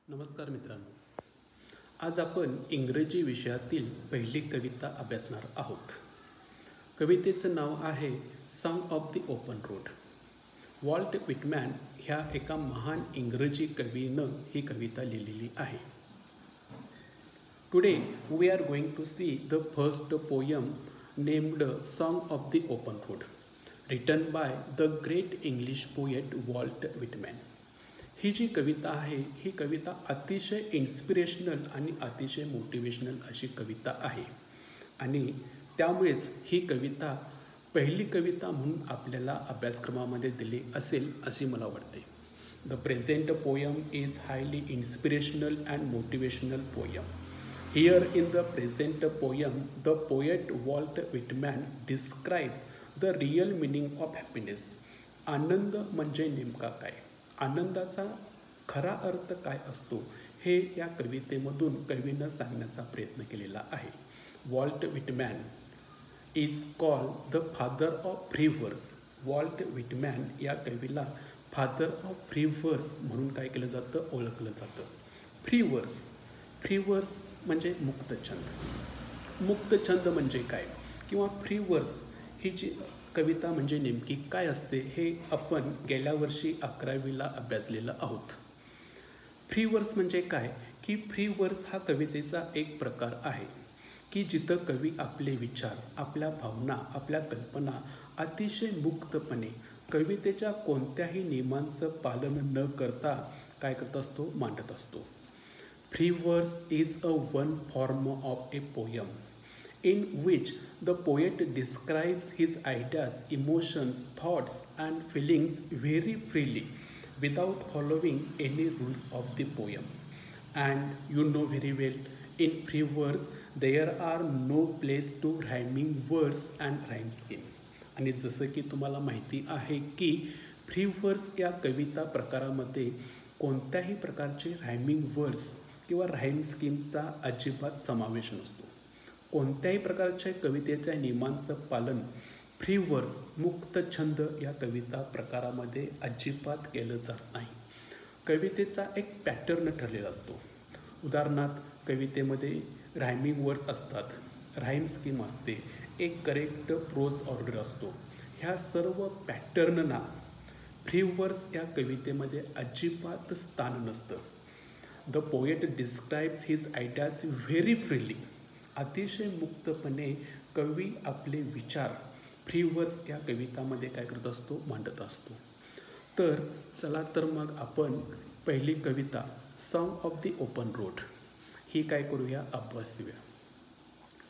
नमस्कार मित्रांनो, आज आपण इंग्रजी विषयातील पहिली कविता अभ्यासणार आहोत. कवितेचं नाव आहे song of the open road. Walt Whitman ह्या एका महान इंग्रजी कवीनं ही कविता लिहिलेली आहे. Today we are going to see the first poem named song of the open road, written by the great English poet Walt Whitman. ही जी कविता आहे ही कविता अतिशय इन्स्पिरेशनल आणि अतिशय मोटिवेशनल अशी कविता आहे आणि त्यामुळेच ही कविता पहिली कविता म्हणून आपल्याला अभ्यासक्रमामध्ये दिली असेल अशी मला वाटते. The present poem is highly inspirational and motivational poem. Here in the present poem the poet Walt Whitman describe the real meaning of happiness. आनंद म्हणजे नेमका काय, आनंदाचा खरा अर्थ काय असतो हे या कवितेमधून कवीनं सांगण्याचा प्रयत्न केलेला आहे. Walt Whitman is called the father of free verse. Walt Whitman या कवीला फादर ऑफ फ्री वर्स म्हणून काय केलं जातं, ओळखलं जातं. फ्री वर्स, फ्री वर्स म्हणजे मुक्तछंद. मुक्तछंद म्हणजे काय किंवा फ्री वर्स ही जी कविता म्हणजे नेमकी काय असते हे आपण गेल्या वर्षी 11वीला अभ्यासलेलं आहोत. फ्री वर्स म्हणजे काय की फ्री वर्स हा कवितेचा एक प्रकार आहे की जिथं कवी आपले विचार, आपल्या भावना, आपल्या कल्पना अतिशय मुक्तपणे कवितेच्या कोणत्याही नियमांचं पालन न करता काय करत असतो, मांडत असतो. फ्री वर्स is a one form of A poem in which the poet describes his ideas, emotions, thoughts and feelings very freely without following any rules of the poem. And you know very well, in free verse there are no place to rhyming words and rhyme scheme. आणि जसं की तुम्हाला माहिती आहे की free वर्स या कविता प्रकारामध्ये कोणत्याही प्रकारचे रायमिंग वर्ड्स किंवा राईम स्कीमचा अजिबात समावेश नसतो. कोणत्याही प्रकारच्या कवितेच्या नियमांचं पालन फ्री वर्स, मुक्त छंद या कविता प्रकारामध्ये अजिबात केलं जात नाही. कवितेचा एक पॅटर्न ठरलेला असतो. उदाहरणार्थ कवितेमध्ये रायमिंग वर्ड्स असतात, राईम स्कीम असते, एक करेक्ट प्रोज ऑर्डर असतो. ह्या सर्व पॅटर्नना फ्री वर्स या कवितेमध्ये अजिबात स्थान नसतं. The poet describes his ideas very freely. अतिशय मुक्तपणे कवी आपले विचार फ्री वर्स या कवितामध्ये काय करत असतो, मांडत असतो. तर चला तर मग आपण पहिली कविता song of the open road ही काय करूया, अभ्यासूया.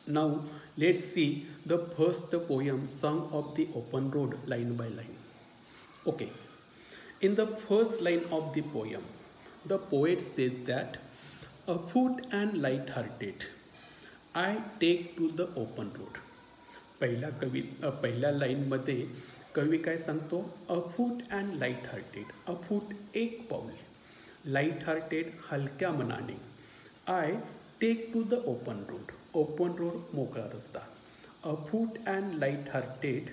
Now let's see the first poem song of the open road line by line. Okay, in the first line of the poem the poet says that a foot and light hearted I take to the open road. पहिल्या लाईनमध्ये कवी काय सांगतो, a foot and light hearted. A foot एक पाऊल, light hearted हलक्या मनाने, I take to the open road. Open road मोकळा रस्ता. A foot and light hearted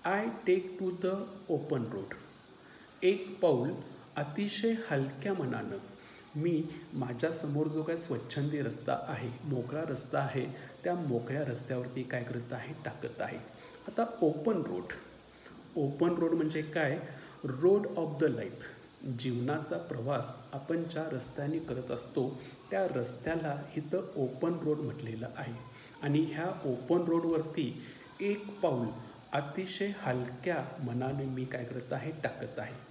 I take to the open road. एक पाऊल अतिशय हलक्या मनानं मी माझ्यासमोर जो काय स्वच्छंदी रस्ता आहे, मोकळा रस्ता आहे, त्या मोकळ्या रस्त्यावरती काय करत आहे, टाकत आहे. आता ओपन रोड, ओपन रोड म्हणजे काय, रोड ऑफ द लाईफ. जीवनाचा प्रवास आपण ज्या रस्त्याने करत असतो त्या रस्त्याला इथं ओपन रोड म्हटलेलं आहे. आणि ह्या ओपन रोडवरती एक पाऊल अतिशय हलक्या मनाने मी काय करत आहे, टाकत आहे.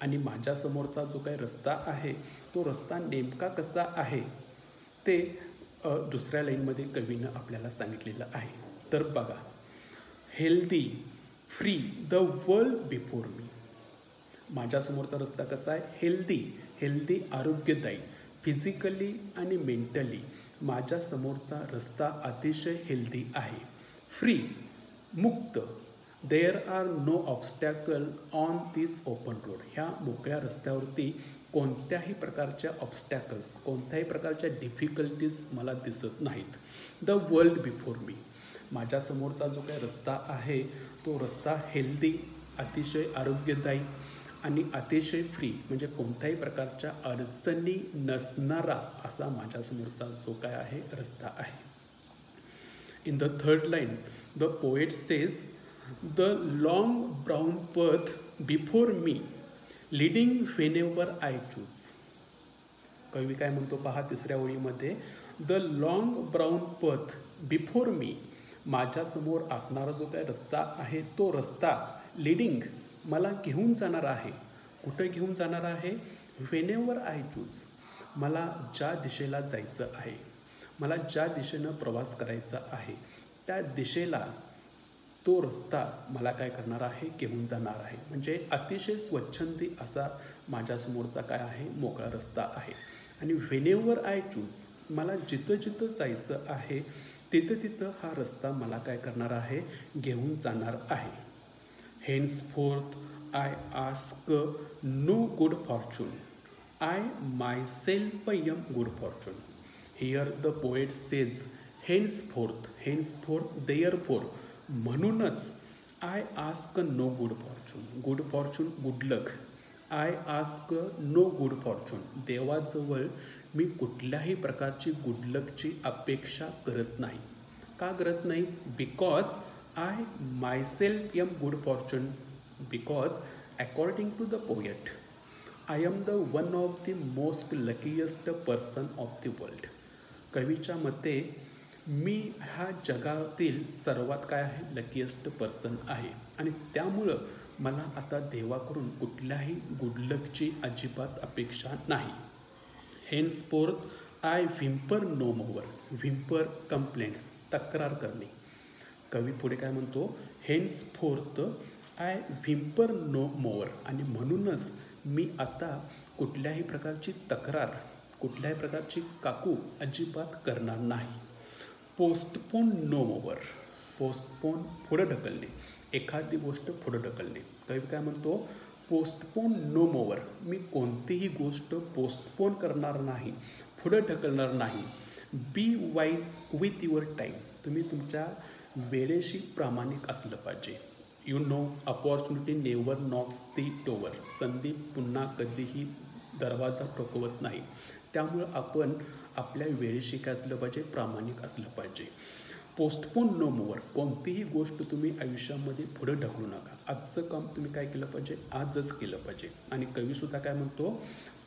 आणि माझ्यासमोरचा जो काही रस्ता आहे तो रस्ता नेमका कसा आहे ते दुसऱ्या लाईनमध्ये कवीनं आपल्याला सांगितलेलं आहे. तर बघा, healthy free the world before me. माझ्यासमोरचा रस्ता कसा आहे, हेल्दी, हेल्दी आरोग्यदायी, फिजिकली आणि मेंटली माझ्यासमोरचा रस्ता अतिशय हेल्दी आहे. फ्री मुक्त, there are no obstacle on this open road. ह्या मोकळ्या रस्त्यावरती कोणत्याही प्रकारच्या ऑब्स्टॅकल्स, कोणत्याही प्रकारच्या डिफिकल्टीज मला दिसत नाहीत. द वर्ल्ड बिफोर मी, माझ्यासमोरचा जो काही रस्ता आहे तो रस्ता हेल्दी, अतिशय आरोग्यदायी आणि अतिशय फ्री म्हणजे कोणत्याही प्रकारच्या अडचणी नसणारा असा माझ्यासमोरचा जो काय आहे रस्ता आहे. In the third line, the poet says, the long brown path before me, leading whenever I choose. कवी काय म्हणतो पहा तिसऱ्या ओळीमध्ये, द लॉंग ब्राऊन पथ बिफोर मी, माझ्यासमोर असणारा जो काय रस्ता आहे तो रस्ता लीडिंग मला घेऊन जाणार आहे. कुठं घेऊन जाणार आहे? व्हेनेवर आय चूज, मला ज्या दिशेला जायचं आहे, मला ज्या दिशेनं प्रवास करायचा आहे त्या दिशेला तो रस्ता मला काय करणार आहे? घेऊन जाणार आहे. म्हणजे अतिशय स्वच्छंदी असा माझ्यासमोरचा काय आहे? मोकळा रस्ता आहे. आणि व्हेनेवर आय चूज, मला जिथं जिथं जायचं आहे तिथं तिथं हा रस्ता मला काय करणार आहे? घेऊन जाणार आहे. Henceforth I ask no good fortune, I myself am good fortune. Here the poet says henceforth, henceforth therefore, म्हणूनच I ask no good fortune, good fortune good luck, I ask no good fortune, देवाजवळ मी कुठल्याही प्रकारची good लकची अपेक्षा करत नाही. का करत नाही? Because I myself am good fortune, because according to the poet I am the one of the most luckiest person of the world. कवीच्या मते मी ह्या जगातील सर्वात काय आहे? लकीएस्ट पर्सन आहे. आणि त्यामुळं मला आता देवाकडून कुठल्याही गुडलकची अजिबात अपेक्षा नाही. Henceforth I whimper no more, whimper complaints, तक्रार करणे. कवी पुढे काय म्हणतो? Henceforth I whimper no more, आणि म्हणूनच मी आता कुठल्याही प्रकारची तक्रार, कुठल्याही प्रकारची काकू अजिबात करणार नाही. पोस्टपोन नो मोवर, पोस्टपोन पुढं ढकलणे, एखादी गोष्ट पुढं ढकलणे. कवी काय म्हणतो? पोस्टपोन नो मोवर, मी कोणतीही गोष्ट पोस्टपोन करणार नाही, पुढं ढकलणार नाही. बी वाईज विथ युअर टाईम, तुम्ही तुमच्या वेळेशी प्रामाणिक असलं पाहिजे. यू नो अपॉर्च्युनिटी नेवर नॉक्स दी डोअर, संधी पुन्हा कधीही दरवाजा ठोकवत नाही. त्यामुळं आपण आपल्या वेळेशी काय असलं पाहिजे? प्रामाणिक असलं पाहिजे. पोस्टपोन नो मोवर, कोणतीही गोष्ट तुम्ही आयुष्यामध्ये पुढं ढकलू नका. आजचं काम तुम्ही काय केलं पाहिजे? आजच केलं पाहिजे. आणि कवीसुद्धा काय म्हणतो?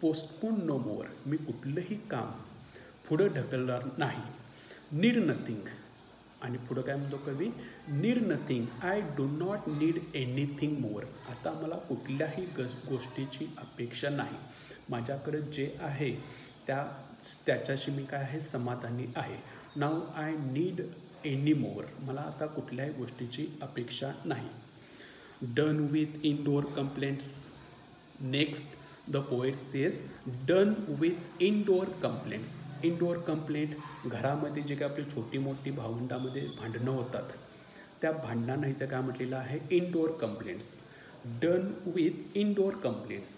पोस्टपोन नो मोवर, मी कुठलंही काम पुढं ढकलणार नाही. नीड नथिंग, आणि पुढं काय म्हणतो कवी? Need nothing, I do not need anything more, आता मला कुठल्याही गोष्टीची अपेक्षा नाही. माझ्याकडे जे आहे त्याच्याशी मी काय आहे? समाधानी आहे. नाव आय नीड एनी मोर, मला आता कुठल्याही गोष्टीची अपेक्षा नाही. Done with indoor complaints. Next the poet says done with indoor complaints. Indoor complaint, घरामध्ये जे काय आपली छोटी मोठी भावंडामध्ये भांडणं होतात त्या भांडणांना इथं काय म्हटलेलं आहे? Indoor complaints. Done with indoor complaints,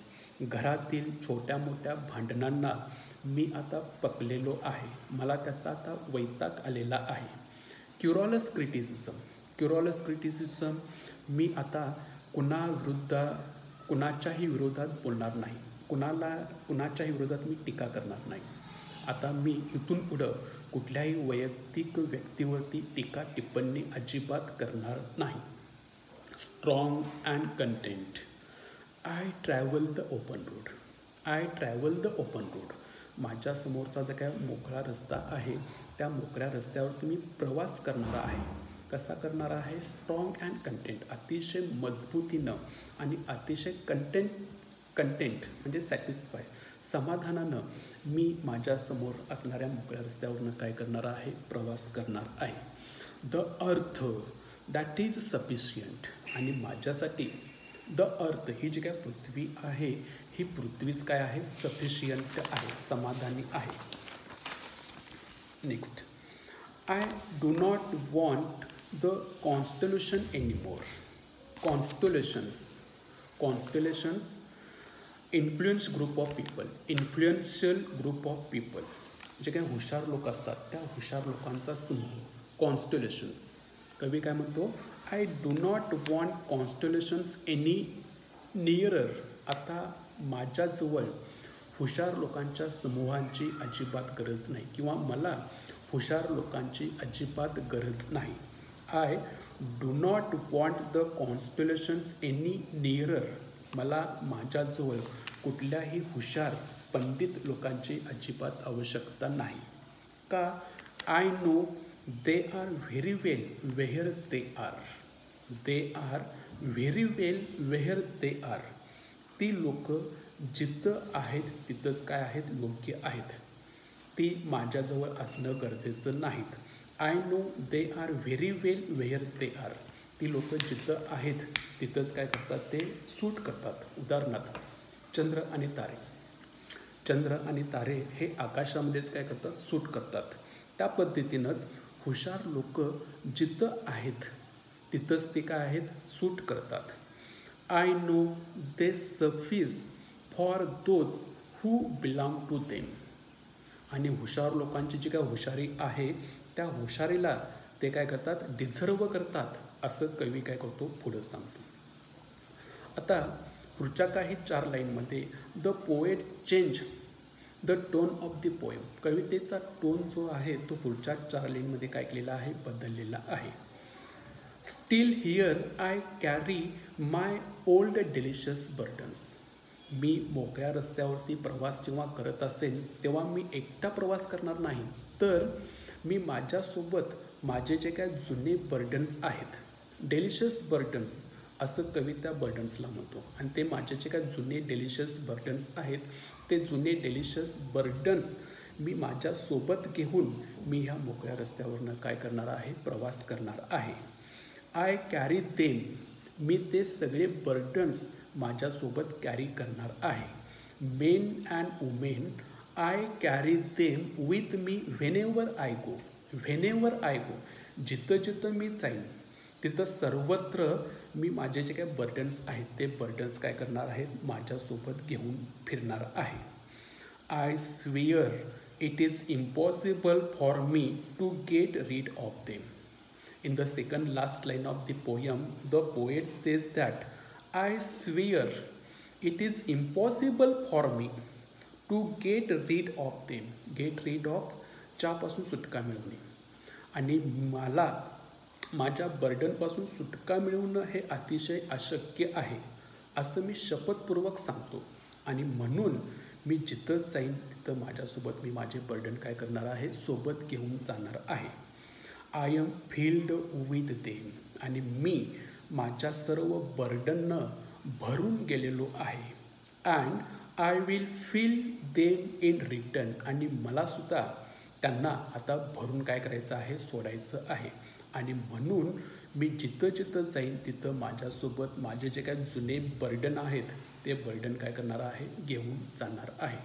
घरातील छोट्या मोठ्या भांडणांना मी आता पकलेलो आहे, मला त्याचा आता वैताग आलेला आहे. क्युरॉलस क्रिटिसिझम, क्युरॉलस क्रिटिसिझम, मी आता कुणाच्याही विरोधात बोलणार नाही, कुणाच्याही विरोधात मी टीका करणार नाही. आता मी इथून पुढं कुठल्याही वैयक्तिक व्यक्तीवरती टीका टिप्पणी अजिबात करणार नाही. Strong and content. I travel the open road, I travel the open road, माझ्यासमोरचा जो काय मोकळा रस्ता आहे त्या मोकळ्या रस्त्यावर तुम्ही प्रवास करणारा आहे. कसा करणारा आहे? स्ट्रॉंग अँड कंटेंट, अतिशय मजबूतीनं आणि अतिशय कंटेंट म्हणजे सॅटिस्फाय, समाधानानं मी माझ्यासमोर असणाऱ्या मोकळ्या रस्त्यावरनं काय करणार आहे? प्रवास करणार आहे. The earth that is sufficient, आणि माझ्यासाठी द अर्थ, ही जी काय पृथ्वी आहे ही पृथ्वीच काय आहे? सफिशियंट आहे, समाधानी आहे. Next, I do not want the constellation anymore. Constellations influence group of people, influential group of people, जे काही हुशार लोक असतात त्या हुशार लोकांचा समूह, कॉन्स्टलेशन्स. कवी काय म्हणतो? I do not want constellations any nearer आता माझ्याजवळ हुशार लोकांच्या समूहांची अजिबात गरज नाही किंवा मला हुशार लोकांची अजिबात गरज नाही. I do not want the constellations any nearer. मला माझ्याजवळ कुठल्याही हुशार पंडित लोकांची अजिबात आवश्यकता नाही. का? I know they are very well where they are. They are very well where they are. ती लोक जिथं आहेत तिथंच काय आहेत, योग्य आहेत. ती माझ्याजवळ असणं गरजेचं नाहीत. I know they are very well where they are. ती लोक जिथं आहेत तिथंच काय करतात, ते सूट करतात. उदाहरणार्थ चंद्र आणि तारे. चंद्र आणि तारे हे आकाशामध्येच काय करतात, सूट करतात. त्या पद्धतीनंच हुशार लोक जिथं आहेत तिथंच ते काय आहेत, सूट करतात. I know they suffice for those who belong to them. आणि हुशार लोकांची जी काय हुशारी आहे त्या हुशारीला ते काय करतात, डिझर्व करतात, असं कवी काय करतो, पुढं सांगतो. आता पुढच्या काही 4 लाईनमध्ये the poet change the tone of the poem. कवितेचा टोन जो आहे तो पुढच्या 4 लाईनमध्ये काय केलेला आहे, बदललेला आहे. Still here I carry my old delicious burdens. मी मोकळ्या रस्त्यावरती प्रवास जेव्हा करत असेल तेव्हा मी एकटा प्रवास करणार नाही, तर मी माझ्यासोबत माझे जे काय जुने बर्डन्स आहेत, डेलिशियस बर्डन्स असं कवी त्या बर्डन्सला म्हणतो. आणि ते माझे जे काय जुने डेलिशियस बर्डन्स आहेत ते जुने डेलिशियस बर्डन्स मी माझ्यासोबत घेऊन मी ह्या मोकळ्या रस्त्यावरनं काय करणार आहे, प्रवास करणार आहे. I carry them. मी ते सगळे बर्डन्स माझ्यासोबत कॅरी करणार आहे. Men and women I carry them with me whenever I go. Whenever I go. जिथं जिथं मी जाईन तिथं सर्वत्र मी माझे जे काही बर्डन्स आहेत ते बर्डन्स काय करणार आहेत, माझ्यासोबत घेऊन फिरणार आहे. I swear it is impossible for me to get rid of them. In the second last line of the poem, the poet says that I swear it is impossible for me to get rid of them. Get rid of च्यापासून सुटका मिळवणे. आणि मला माझ्या बर्डनपासून सुटका मिळवणं हे अतिशय अशक्य आहे असं मी शपथपूर्वक सांगतो. आणि म्हणून मी जिथं जाईन तिथं माझ्यासोबत मी माझे बर्डन काय करणार आहे, सोबत घेऊन जाणार आहे. I am filled with them. आणि मी माझ्या सर्व बर्डननं भरून गेलेलो आहे. And I will fill them in return. आणि मलासुद्धा त्यांना आता भरून काय करायचं आहे, सोडायचं आहे. आणि म्हणून मी जिथं जिथं जाईन तिथं माझ्यासोबत माझे जे काय जुने बर्डन आहेत ते बर्डन काय करणार आहे, घेऊन जाणार आहे.